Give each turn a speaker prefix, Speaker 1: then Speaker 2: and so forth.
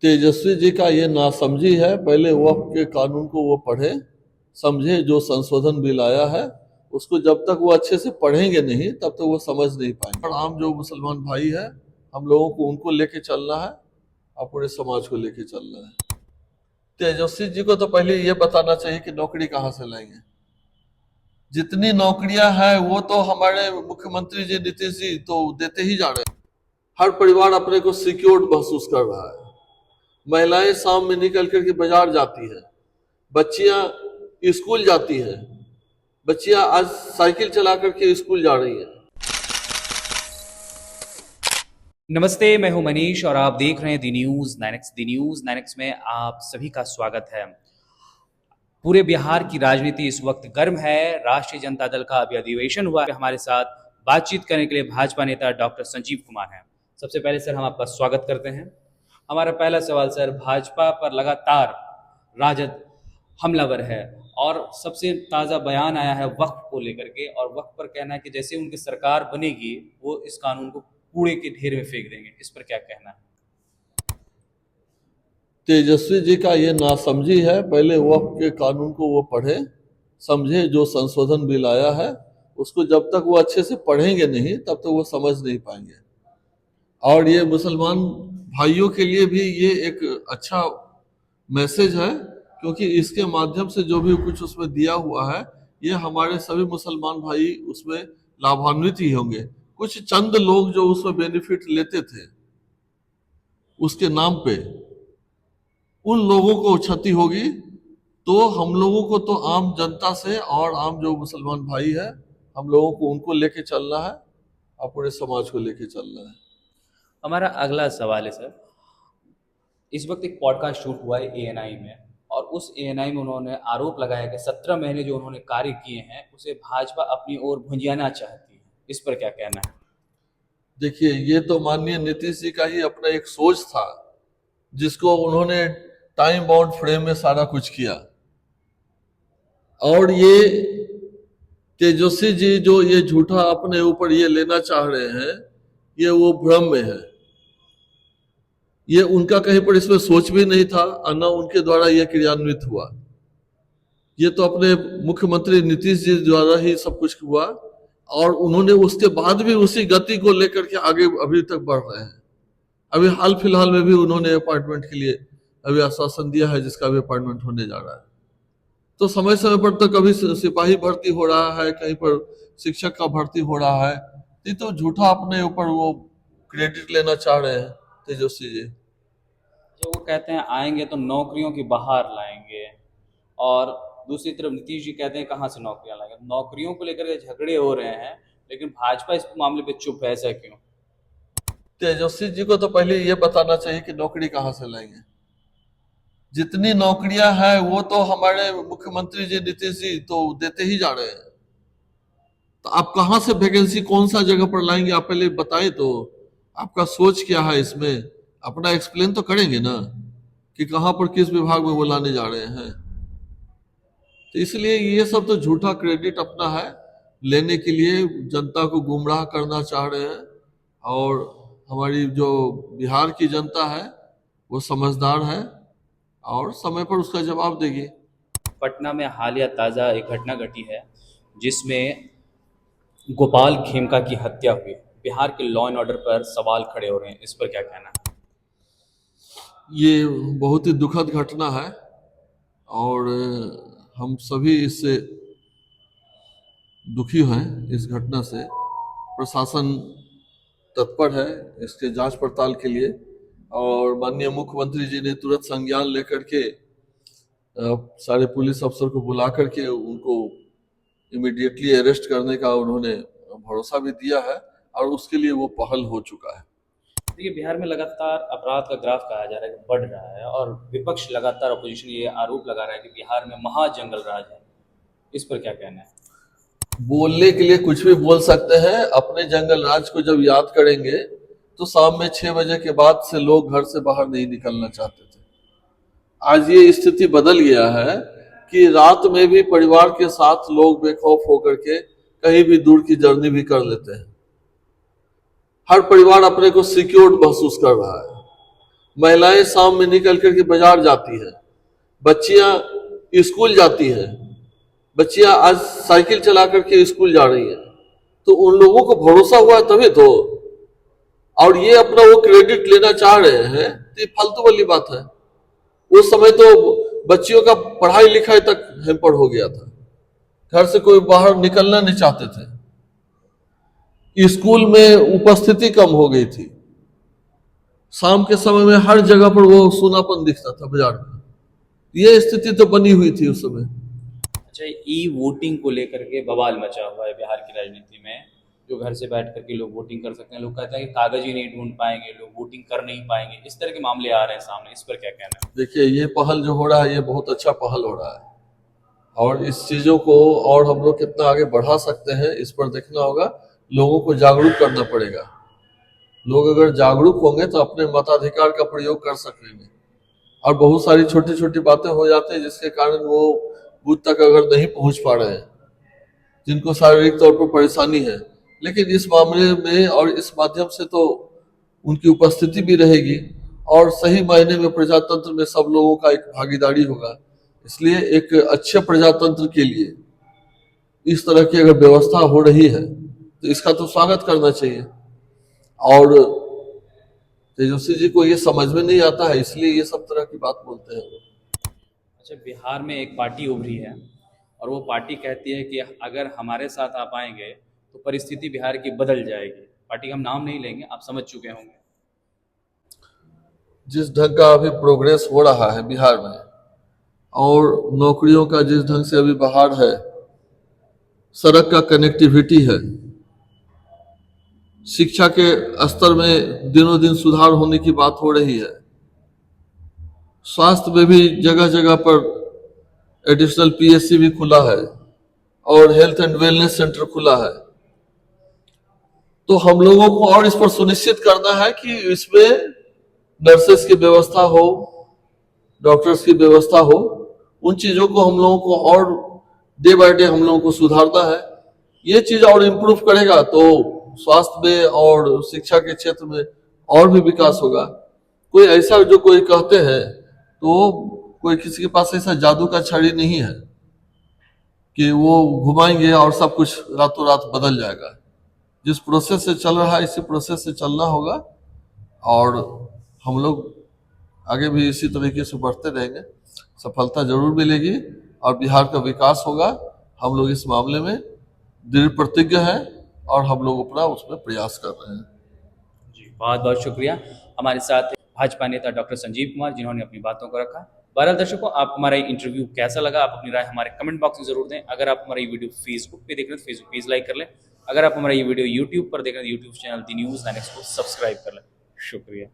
Speaker 1: तेजस्वी जी का ये नासमझी है। पहले वक्फ के कानून को वो पढ़े समझे, जो संशोधन बिल आया है उसको जब तक वो अच्छे से पढ़ेंगे नहीं तब तक वो समझ नहीं पाएंगे। और आम जो मुसलमान भाई है, हम लोगों को उनको लेके चलना है और पूरे समाज को लेके चलना है। तेजस्वी जी को तो पहले ये बताना चाहिए कि नौकरी कहाँ से लाएंगे। जितनी नौकरियां हैं वो तो हमारे मुख्यमंत्री जी नीतीश जी तो देते ही जा रहे हैं। हर परिवार अपने को सिक्योर्ड महसूस कर रहा है। महिलाएं शाम में निकल करके बाजार जाती है, बच्चियां स्कूल जाती हैं, बच्चियां आज साइकिल चला करके स्कूल जा रही हैं।
Speaker 2: नमस्ते, मैं हूं मनीष और आप देख रहे हैं दी न्यूज 9X। दी न्यूज 9X में आप सभी का स्वागत है। पूरे बिहार की राजनीति इस वक्त गर्म है। राष्ट्रीय जनता दल का अभी अधिवेशन हुआ है। हमारे साथ बातचीत करने के लिए भाजपा नेता डॉक्टर संजीव कुमार हैं। सबसे पहले सर, हम आपका स्वागत करते हैं। हमारा पहला सवाल सर, भाजपा पर लगातार राजद हमलावर है और सबसे ताज़ा बयान आया है वक्फ को लेकर के, और वक्फ पर कहना है कि जैसे उनकी सरकार बनेगी वो इस कानून को कूड़े के ढेर में फेंक देंगे। इस पर क्या कहना है?
Speaker 1: तेजस्वी जी का ये नासमझी है। पहले वक्फ के कानून को वो पढ़े समझे, जो संशोधन बिल आया है उसको जब तक वो अच्छे से पढ़ेंगे नहीं तब तक वो समझ नहीं पाएंगे। और ये मुसलमान भाइयों के लिए भी ये एक अच्छा मैसेज है, क्योंकि इसके माध्यम से जो भी कुछ उसमें दिया हुआ है ये हमारे सभी मुसलमान भाई उसमें लाभान्वित ही होंगे। कुछ चंद लोग जो उसमें बेनिफिट लेते थे उसके नाम पे, उन लोगों को क्षति होगी। तो हम लोगों को तो आम जनता से और आम जो मुसलमान भाई है, हम लोगों को उनको लेके चलना है और पूरे समाज को लेके चलना है।
Speaker 2: हमारा अगला सवाल है सर, इस वक्त एक पॉडकास्ट शूट हुआ है एएनआई में, और उस एएनआई में उन्होंने आरोप लगाया कि 17 महीने जो उन्होंने कार्य किए हैं उसे भाजपा अपनी ओर भुंजियाना चाहती है। इस पर क्या कहना है?
Speaker 1: देखिए, ये तो माननीय नीतीश जी का ही अपना एक सोच था, जिसको उन्होंने टाइम बाउंड फ्रेम में सारा कुछ किया। और ये तेजस्वी जी जो ये झूठा अपने ऊपर ये लेना चाह रहे हैं, ये वो भ्रम में है। ये उनका कहीं पर इसमें सोच भी नहीं था और न उनके द्वारा ये क्रियान्वित हुआ। ये तो अपने मुख्यमंत्री नीतीश जी द्वारा ही सब कुछ हुआ, और उन्होंने उसके बाद भी उसी गति को लेकर के आगे अभी तक बढ़ रहे हैं। अभी हाल फिलहाल में भी उन्होंने अपॉइंटमेंट के लिए अभी आश्वासन दिया है, जिसका भी अपॉइंटमेंट होने जा रहा है। तो समय समय पर तो कभी सिपाही भर्ती हो रहा है, कहीं पर शिक्षक का भर्ती हो रहा है। ये तो झूठा अपने ऊपर वो क्रेडिट लेना चाह रहे हैं तेजस्वी जी।
Speaker 2: जो वो कहते हैं आएंगे तो नौकरियों की बहार लाएंगे, और दूसरी तरफ नीतीश जी कहते हैं कहाँ से नौकरियां लाएंगे। नौकरियों को लेकर के झगड़े हो रहे हैं, लेकिन भाजपा इस मामले पे चुप है, ऐसा क्यों?
Speaker 1: तेजस्वी जी को तो पहले ये बताना चाहिए कि नौकरी कहाँ से लाएंगे। जितनी नौकरियां हैं वो तो हमारे मुख्यमंत्री जी नीतीश जी तो देते ही जा रहे हैं। तो आप कहाँ से वैकेंसी कौन सा जगह पर लाएंगे, आप पहले बताएं तो। आपका सोच क्या है इसमें, अपना एक्सप्लेन तो करेंगे ना कि कहाँ पर किस विभाग में वो लाने जा रहे हैं। तो इसलिए ये सब तो झूठा क्रेडिट अपना है लेने के लिए, जनता को गुमराह करना चाह रहे हैं। और हमारी जो बिहार की जनता है वो समझदार है और समय पर उसका जवाब देगी।
Speaker 2: पटना में हालिया ताज़ा एक घटना घटी है जिसमें गोपाल खेमका की हत्या हुई। बिहार के लॉ एंड ऑर्डर पर सवाल खड़े हो रहे हैं। इस पर क्या कहना है?
Speaker 1: ये बहुत ही दुखद घटना है और हम सभी इससे दुखी हैं। इस घटना से प्रशासन तत्पर है इसके जांच पड़ताल के लिए, और माननीय मुख्यमंत्री जी ने तुरंत संज्ञान लेकर के सारे पुलिस अफसर को बुला करके उनको इमीडिएटली अरेस्ट करने का उन्होंने भरोसा भी दिया है, और उसके लिए वो पहल हो चुका है।
Speaker 2: देखिए, बिहार में लगातार अपराध का ग्राफ कहा जा रहा है कि बढ़ रहा है, और विपक्ष लगातार, अपोजिशन ये आरोप लगा रहा है कि बिहार में महाजंगल राज है। इस पर क्या कहना है?
Speaker 1: बोलने के लिए कुछ भी बोल सकते हैं। अपने जंगल राज को जब याद करेंगे तो शाम में 6 बजे के बाद से लोग घर से बाहर नहीं निकलना चाहते थे। आज ये स्थिति बदल गया है कि रात में भी परिवार के साथ लोग बेखौफ होकर के कहीं भी दूर की जर्नी भी कर लेते हैं। हर परिवार अपने को सिक्योर्ड महसूस कर रहा है। महिलाएं शाम में निकल करके बाजार जाती है, बच्चियां स्कूल जाती है, बच्चियां आज साइकिल चला करके स्कूल जा रही है। तो उन लोगों को भरोसा हुआ है तभी तो, और ये अपना वो क्रेडिट लेना चाह रहे हैं तो ये फालतू वाली बात है। उस समय तो बच्चियों का पढ़ाई लिखाई तक हैम्पर हो गया था, घर से कोई बाहर निकलना नहीं चाहते थे, स्कूल में उपस्थिति कम हो गई थी, शाम के समय में हर जगह पर वो सूनापन दिखता था बाजार में। ये स्थिति तो बनी हुई थी उस समय।
Speaker 2: अच्छा, ई वोटिंग को लेकर के बवाल मचा हुआ है बिहार की राजनीति में, जो घर से बैठ करके लोग वोटिंग कर सकते हैं। लोग कहते हैं कि कागज ही नहीं ढूंढ पाएंगे, लोग वोटिंग कर नहीं पाएंगे। इस तरह के मामले आ रहे हैं सामने, इस पर क्या कहना है?
Speaker 1: देखिए, ये पहल जो हो रहा है ये बहुत अच्छा पहल हो रहा है, और इस चीजों को और हम लोग कितना आगे बढ़ा सकते हैं इस पर देखना होगा। लोगों को जागरूक करना पड़ेगा। लोग अगर जागरूक होंगे तो अपने मताधिकार का प्रयोग कर सकेंगे। और बहुत सारी छोटी छोटी बातें हो जाती हैं जिसके कारण वो बूथ तक अगर नहीं पहुंच पा रहे हैं, जिनको शारीरिक तौर पर परेशानी है, लेकिन इस मामले में और इस माध्यम से तो उनकी उपस्थिति भी रहेगी और सही मायने में प्रजातंत्र में सब लोगों का एक भागीदारी होगा। इसलिए एक अच्छे प्रजातंत्र के लिए इस तरह की अगर व्यवस्था हो रही है तो इसका तो स्वागत करना चाहिए। और तेजस्वी जी को ये समझ में नहीं आता है, इसलिए ये सब तरह की बात बोलते हैं।
Speaker 2: अच्छा, बिहार में एक पार्टी उभरी है और वो पार्टी कहती है कि अगर हमारे साथ आप आएंगे तो परिस्थिति बिहार की बदल जाएगी। पार्टी का हम नाम नहीं लेंगे, आप समझ चुके होंगे।
Speaker 1: जिस ढंग का अभी प्रोग्रेस हो रहा है बिहार में, और नौकरियों का जिस ढंग से अभी बहार है, सड़क का कनेक्टिविटी है, शिक्षा के स्तर में दिनों दिन सुधार होने की बात हो रही है, स्वास्थ्य में भी जगह जगह पर एडिशनल पीएससी भी खुला है और हेल्थ एंड वेलनेस सेंटर खुला है। तो हम लोगों को और इस पर सुनिश्चित करना है कि इसमें नर्सेस की व्यवस्था हो, डॉक्टर्स की व्यवस्था हो। उन चीजों को हम लोगों को और डे बाय डे हम लोगों को सुधारना है। ये चीज और इम्प्रूव करेगा तो स्वास्थ्य में और शिक्षा के क्षेत्र में और भी विकास होगा। कोई ऐसा जो कोई कहते हैं तो कोई किसी के पास ऐसा जादू का छड़ी नहीं है कि वो घुमाएंगे और सब कुछ रातों रात बदल जाएगा। जिस प्रोसेस से चल रहा है इसी प्रोसेस से चलना होगा, और हम लोग आगे भी इसी तरीके से बढ़ते रहेंगे। सफलता जरूर मिलेगी और बिहार का विकास होगा। हम लोग इस मामले में दृढ़ प्रतिज्ञ हैं और हम लोग अपना उसमें प्रयास कर रहे हैं।
Speaker 2: जी, बहुत बहुत शुक्रिया। हमारे साथ भाजपा नेता डॉक्टर संजीव कुमार, जिन्होंने अपनी बातों को रखा। बहरहाल दर्शकों, आप हमारा इंटरव्यू कैसा लगा, आप अपनी राय हमारे कमेंट बॉक्स में जरूर दें। अगर आप हमारा ये वीडियो फेसबुक पे देख रहे हैं तो फेसबुक पेज लाइक कर लें। अगर आप हमारा ये वीडियो यूट्यूब पर देख रहे हैं तो यूट्यूब चैनल दी न्यूज़ 9X को सब्सक्राइब कर लें। शुक्रिया।